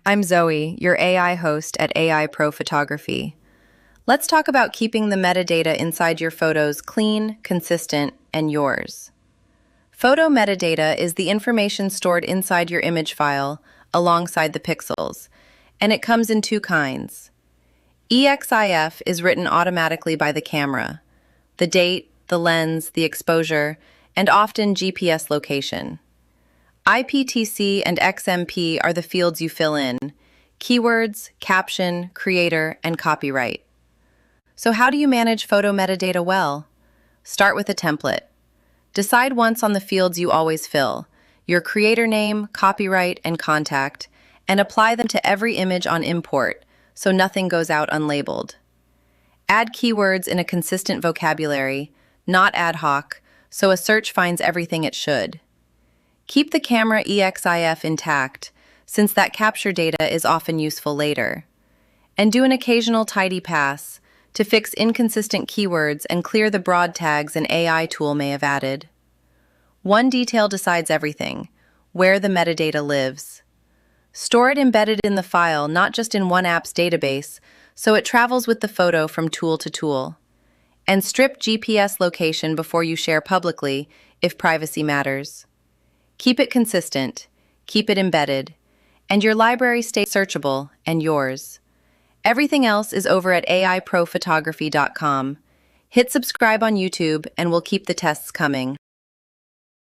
I'm Zoe, your AI host at AI Pro Photography. Let's talk about keeping the metadata inside your photos clean, consistent, and yours. Photo metadata is the information stored inside your image file alongside the pixels, and it comes in two kinds. EXIF is written automatically by the camera: the date, the lens, the exposure, and often GPS location. IPTC and XMP are the fields you fill in: keywords, caption, creator, and copyright. So how do you manage photo metadata well? Start with a template. Decide once on the fields you always fill: your creator name, copyright, and contact, and apply them to every image on import so nothing goes out unlabeled. Add keywords in a consistent vocabulary, not ad hoc, so a search finds everything it should. Keep the camera EXIF intact, since that capture data is often useful later. And do an occasional tidy pass to fix inconsistent keywords and clear the broad tags an AI tool may have added. One detail decides everything: where the metadata lives. Store it embedded in the file, not just in one app's database, so it travels with the photo from tool to tool. And strip GPS location before you share publicly if privacy matters. Keep it consistent, keep it embedded, and your library stays searchable and yours. Everything else is over at aiprophotography.com. Hit subscribe on YouTube and we'll keep the tests coming.